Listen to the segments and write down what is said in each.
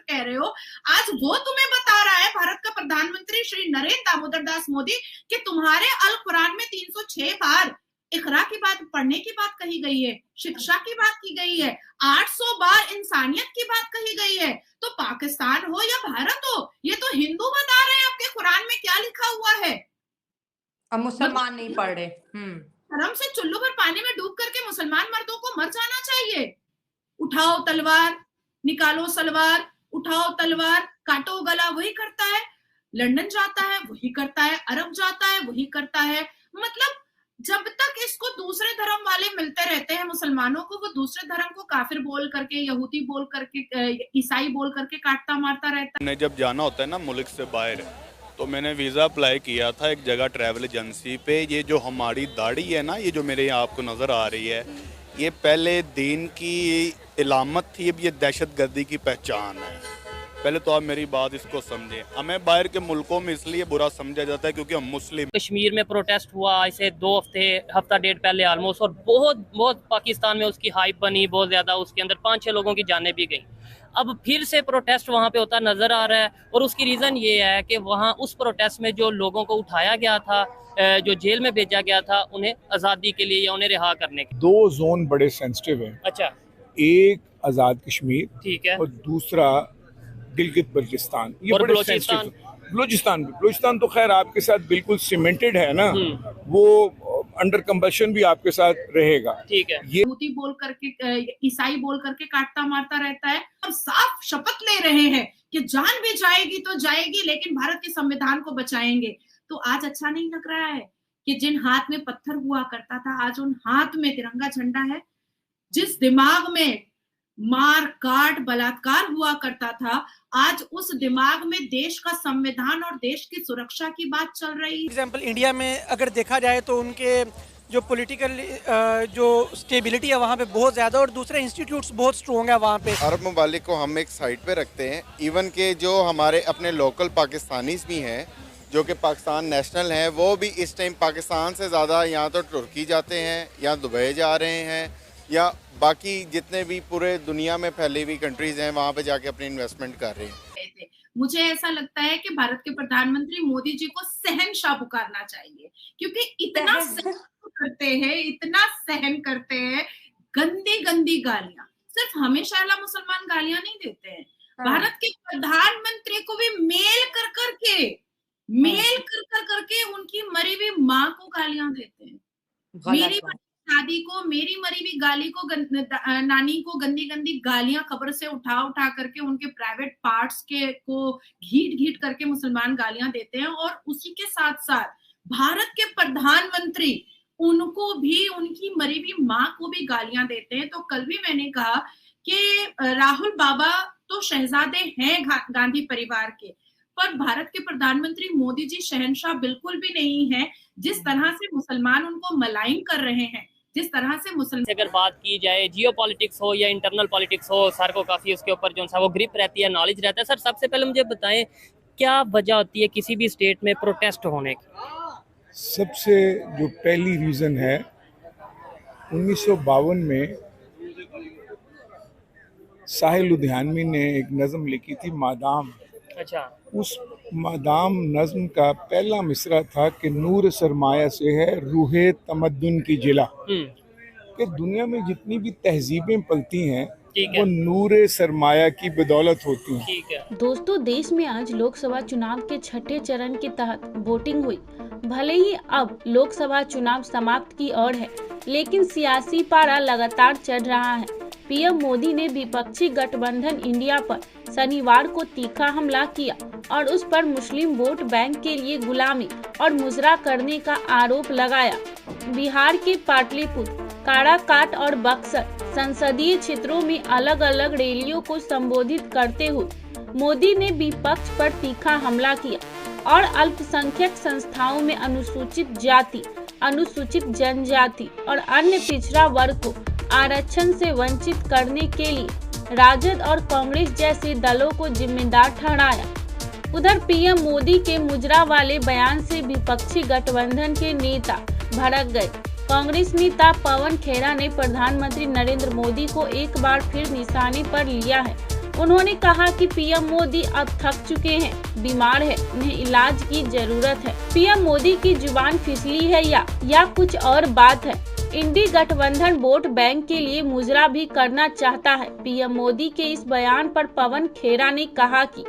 कह रहे हो, आज वो तुम्हें बता रहा है भारत का प्रधानमंत्री श्री नरेंद्र दामोदर दास मोदी कि तुम्हारे अल कुरान में 306 बार इकरा की बात, पढ़ने की बात कही गई है, शिक्षा की बात की गई है, 800 बार इंसानियत की बात कही गई है। तो पाकिस्तान हो या भारत हो, ये तो हिंदू बता रहे हैं आपके कुरान में क्या लिखा हुआ है। अब मुसलमान नहीं पढ़ रहे। शर्म से चुल्लू भर पानी में डूब करके मुसलमान मर्दों को मर जाना चाहिए। उठाओ तलवार, निकालो सलवार, उठाओ तलवार, काटो गला, वही करता है। लंदन जाता है वही करता है, अरब जाता है वही करता है। मतलब जब तक इसको दूसरे धर्म वाले मिलते रहते हैं मुसलमानों को, वो दूसरे धर्म को काफिर बोल करके, यहूदी बोल करके, ईसाई बोल करके काटता मारता रहता है। जब जाना होता है ना मुल्क से बाहर, तो मैंने वीज़ा अप्लाई किया था एक जगह ट्रैवल एजेंसी पे। ये जो हमारी दाढ़ी है ना, ये जो मेरे यहाँ आपको नज़र आ रही है, ये पहले दीन की इलामत थी, अब ये दहशतगर्दी की पहचान है। पहले तो आप मेरी बात इसको समझें। हमें बाहर के मुल्कों में इसलिए बुरा समझा जाता है क्योंकि हम मुस्लिम। कश्मीर में प्रोटेस्ट हुआ इसे 2 हफ्ता डेढ़ पहले ऑलमोस्ट, और बहुत पाकिस्तान में उसकी हाइप बनी बहुत ज़्यादा। उसके अंदर 5-6 लोगों की जानें भी गई। अब फिर से प्रोटेस्ट वहाँ पे होता नज़र आ रहा है, और उसकी रीज़न ये है कि वहाँ उस प्रोटेस्ट में जो लोगों को उठाया गया था, जो जेल में भेजा गया था, उन्हें आज़ादी के लिए या उन्हें रिहा करने के। 2 जोन बड़े सेंसिटिव हैं। अच्छा, एक आज़ाद कश्मीर, ठीक है, और दूसरा गिलगित बल्तिस्तान। ये और बड़े बलूचिस्तान। बलूचिस्तान तो खैर आपके साथ बिल्कुल सीमेंटेड है ना, वो अंडर कंबशन भी आपके साथ रहेगा। ठीक है। ये यहूदी बोल करके, ईसाई बोल करके काटता मारता रहता है। अब साफ शपथ ले रहे हैं कि जान भी जाएगी तो जाएगी, लेकिन भारत के संविधान को बचाएंगे। तो आज अच्छा नहीं लग रहा है कि जिन हाथ में पत्थर हुआ करता था, आज उन हाथ में तिरंगा झंडा है। जिस दिमाग में मार काट बलात्कार हुआ करता था, आज उस दिमाग में देश का संविधान और देश की सुरक्षा की बात चल रही है। एग्जाम्पल इंडिया में अगर देखा जाए तो उनके जो पॉलिटिकल जो स्टेबिलिटी है वहाँ पे बहुत ज़्यादा, और दूसरे इंस्टीट्यूट्स बहुत स्ट्रॉन्ग है वहाँ पे। अरब ममालिक को हम एक साइड पे रखते हैं। इवन के जो हमारे अपने लोकल पाकिस्तानीज भी हैं, जो कि पाकिस्तान नेशनल हैं, वो भी इस टाइम पाकिस्तान से ज़्यादा या तो तुर्की जाते हैं या दुबई जा रहे हैं, या बाकी जितने भी पूरे दुनिया में फैली हुई कंट्रीज हैं वहाँ पे जाके अपनी इन्वेस्टमेंट कर रहे हैं। मुझे ऐसा लगता है कि भारत के प्रधानमंत्री मोदी जी को सहनशाह पुकारना चाहिए, क्योंकि इतना सहन करते हैं, इतना सहन करते हैं। गंदी गंदी गालियां, सिर्फ हमें शाला मुसलमान गालियां नहीं देते हैं, भारत के प्रधानमंत्री को भी मेल कर करके उनकी मरी हुई माँ को गालियां देते हैं। मेरी दादी को, मेरी मरी हुई गाली को, नानी को गंदी गंदी गालियां खबर से उठा करके उनके प्राइवेट पार्ट्स के को घीट करके मुसलमान गालियां देते हैं। और उसी के साथ साथ भारत के प्रधानमंत्री उनको भी, उनकी मरी हुई माँ को भी गालियां देते हैं। तो कल भी मैंने कहा कि राहुल बाबा तो शहजादे हैं गांधी परिवार के, पर भारत के प्रधानमंत्री मोदी जी शहंशाह बिल्कुल भी नहीं है। जिस तरह से मुसलमान उनको मलाइन कर रहे हैं, जिस तरह से मुसलमान, अगर बात की जाए जियो पॉलिटिक्स हो या इंटरनल पॉलिटिक्स हो, सर को काफ़ी उसके ऊपर जो सा वो ग्रिप रहती है, नॉलेज रहता है। सर सबसे पहले मुझे बताएं, क्या वजह होती है किसी भी स्टेट में प्रोटेस्ट होने की? सबसे जो पहली रीज़न है, 1952 में साहिल लुधियानवी ने एक नज़म लिखी थी, मादाम। अच्छा। उस मादाम नज़्म का पहला मिसरा था कि नूर सरमाया से है रूहे तमद्दुन की जिला। कि दुनिया में जितनी भी तहजीबें पलती हैं वो नूर सरमाया की बदौलत होती हैं। ठीक है। दोस्तों, देश में आज लोकसभा चुनाव के 6ठे चरण के तहत वोटिंग हुई। भले ही अब लोकसभा चुनाव समाप्त की ओर है, लेकिन सियासी पारा लगातार चढ़ रहा है। पीएम मोदी ने विपक्षी गठबंधन इंडिया पर शनिवार को तीखा हमला किया और उस पर मुस्लिम वोट बैंक के लिए गुलामी और मुजरा करने का आरोप लगाया। बिहार के पाटलिपुत्र, काराकाट और बक्सर संसदीय क्षेत्रों में अलग अलग रैलियों को संबोधित करते हुए मोदी ने विपक्ष पर तीखा हमला किया और अल्पसंख्यक संस्थाओं में अनुसूचित जाति, अनुसूचित जनजाति और अन्य पिछड़ा वर्ग को आरक्षण से वंचित करने के लिए राजद और कांग्रेस जैसे दलों को जिम्मेदार ठहराया। उधर पीएम मोदी के मुजरा वाले बयान से विपक्षी गठबंधन के नेता भड़क गए। कांग्रेस नेता पवन खेरा ने प्रधानमंत्री नरेंद्र मोदी को एक बार फिर निशाने पर लिया है। उन्होंने कहा कि पीएम मोदी अब थक चुके हैं, बीमार है, उन्हें इलाज की जरूरत है। पीएम मोदी की जुबान फिसली है या कुछ और बात है। इंडी गठबंधन वोट बैंक के लिए मुजरा भी करना चाहता है। पीएम मोदी के इस बयान पर पवन खेरा ने कहा कि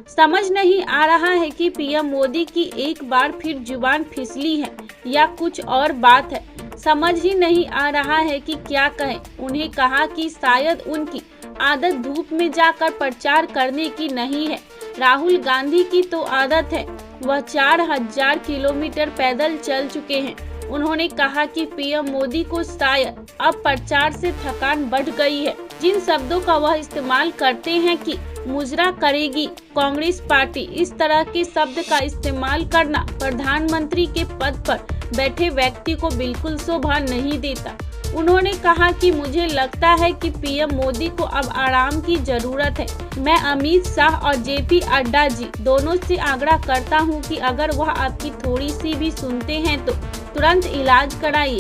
समझ नहीं आ रहा है कि पीएम मोदी की एक बार फिर जुबान फिसली है या कुछ और बात है। समझ ही नहीं आ रहा है कि क्या कहें। उन्हें कहा कि शायद उनकी आदत धूप में जाकर प्रचार करने की नहीं है। राहुल गांधी की तो आदत है, वह 4000 किलोमीटर पैदल चल चुके हैं। उन्होंने कहा कि पीएम मोदी को शायद अब प्रचार से थकान बढ़ गई है। जिन शब्दों का वह इस्तेमाल करते हैं कि मुजरा करेगी कांग्रेस पार्टी, इस तरह के शब्द का इस्तेमाल करना प्रधानमंत्री के पद पर बैठे व्यक्ति को बिल्कुल शोभा नहीं देता। उन्होंने कहा कि मुझे लगता है कि पीएम मोदी को अब आराम की जरूरत है। मैं अमित शाह और जेपी अड्डा जी दोनों से आग्रह करता हूं कि अगर वह आपकी थोड़ी सी भी सुनते हैं तो तुरंत इलाज कराइए,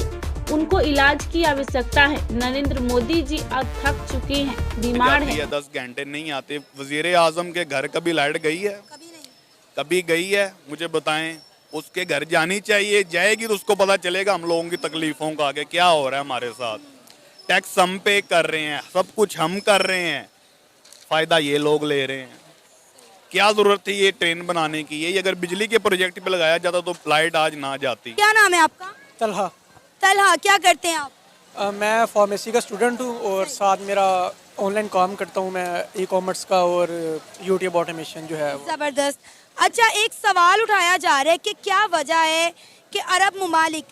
उनको इलाज की आवश्यकता है। नरेंद्र मोदी जी अब थक चुके हैं, बीमार हैं। 10 घंटे नहीं आते। वजीर आजम के घर कभी लाइट गई है? कभी गई है? मुझे बताएं। उसके घर जानी चाहिए, जाएगी तो उसको पता चलेगा हम लोगों की तकलीफों का आगे क्या हो रहा है हमारे साथ। टैक्स हम पे कर रहे हैं, सब कुछ हम कर रहे हैं, फायदा ये लोग ले रहे हैं। क्या जरूरत थी ये ट्रेन बनाने की? ये अगर बिजली के प्रोजेक्ट पे लगाया जाता तो लाइट आज ना जाती। क्या नाम है आपका? तलहा। तलहा, क्या करते हैं आप? मैं फार्मेसी का स्टूडेंट हूँ और साथ मेरा ऑनलाइन काम करता हूँ मैं, ई कॉमर्स का और यूट्यूब ऑटोमेशन जो है। ज़बरदस्त। अच्छा, एक सवाल उठाया जा रहा है कि क्या वजह है कि अरब ममालिक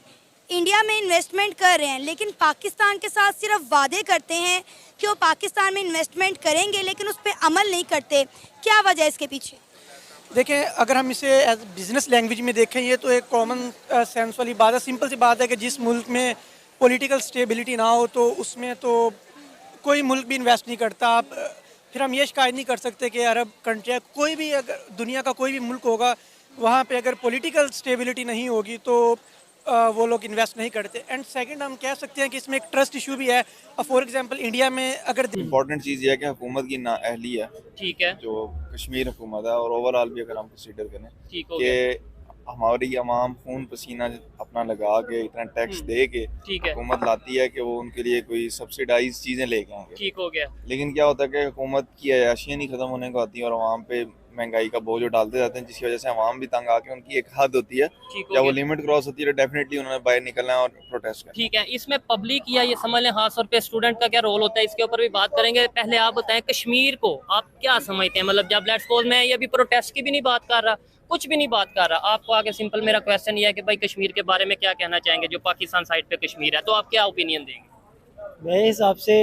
इंडिया में इन्वेस्टमेंट कर रहे हैं लेकिन पाकिस्तान के साथ सिर्फ वादे करते हैं कि वो पाकिस्तान में इन्वेस्टमेंट करेंगे लेकिन उस पर अमल नहीं करते। क्या वजह है इसके पीछे? देखें, अगर हम इसे एज बिजनेस लैंग्वेज में देखें, ये तो एक कॉमन सेंस वाली बात है, सिंपल सी बात है कि जिस मुल्क में पॉलिटिकल स्टेबिलिटी ना हो तो उसमें तो कोई मुल्क भी इन्वेस्ट नहीं करता। आप फिर हम ये शिकायत नहीं कर सकते कि अरब कंट्री, कोई भी अगर दुनिया का कोई भी मुल्क होगा, वहाँ पे अगर पॉलिटिकल स्टेबिलिटी नहीं होगी तो वो लोग इन्वेस्ट नहीं करते। एंड सेकंड, हम कह सकते हैं कि इसमें एक ट्रस्ट इशू भी है। फॉर एग्जांपल, इंडिया में अगर इम्पोर्टेंट चीज़ ये है कि हुकूमत की नाअहली है, ठीक है, जो कश्मीर हुकूमत है, और ओवरऑल भी अगर हम कंसीडर करें कि हमारी अवाम खून पसीना अपना लगा के इतना टैक्स दे के हुकूमत लाती है कि वो उनके लिए कोई सब्सिडाइज चीज़ें लेके आएंगे। ठीक हो गया। लेकिन क्या होता है कि हुकूमत की अयाशियाँ नहीं ख़त्म होने को आती है और अवाम पे महंगाई का बोझ डालते जाते हैं, जिसकी वजह से अवाम भी तंग आके उनकी एक हद होती है, जब वो लिमिट क्रॉस होती है तो डेफिनेटली उन्होंने बाहर निकलना है और प्रोटेस्ट करना। ठीक है, इसमें पब्लिक या ये समझ लें खास तौर पे स्टूडेंट का क्या रोल होता है, इसके ऊपर भी बात करेंगे। पहले आप बताएं, कश्मीर को आप क्या समझते हैं? मतलब जब लेट्स सपोज मैं ये अभी प्रोटेस्ट की भी नहीं बात कर रहा, कुछ भी नहीं बात कर रहा, आपको आगे सिंपल मेरा क्वेश्चन ये है कि भाई कश्मीर के बारे में क्या कहना चाहेंगे? जो पाकिस्तान साइड पे कश्मीर है, तो आप क्या ओपिनियन देंगे? मेरे हिसाब से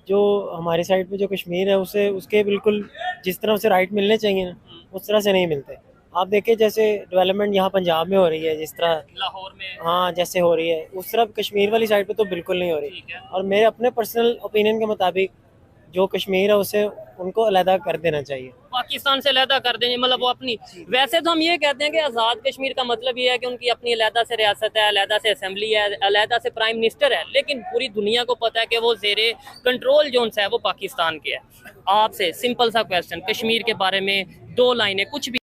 जो हमारे साइड पे जो कश्मीर है उसे उसके बिल्कुल जिस तरह उसे राइट मिलने चाहिए ना, उस तरह से नहीं मिलते। आप देखिए जैसे डेवलपमेंट यहाँ पंजाब में हो रही है, जिस तरह लाहौर में हाँ जैसे हो रही है, उस तरह कश्मीर वाली साइड पे तो बिल्कुल नहीं हो रही। और मेरे अपने पर्सनल ओपिनियन के मुताबिक जो कश्मीर है उसे उनको अलहदा कर देना चाहिए, पाकिस्तान से अलहदा कर देंगे। मतलब वो अपनी, वैसे तो हम ये कहते हैं कि आज़ाद कश्मीर का मतलब ये है कि उनकी अपनी अलहदा से रियासत है, अलहदा से असेंबली है, अलहदा से प्राइम मिनिस्टर है, लेकिन पूरी दुनिया को पता है कि वो ज़ेरे कंट्रोल जोन है वो पाकिस्तान के है। आपसे सिंपल सा क्वेश्चन, कश्मीर के बारे में 2 लाइनें कुछ भी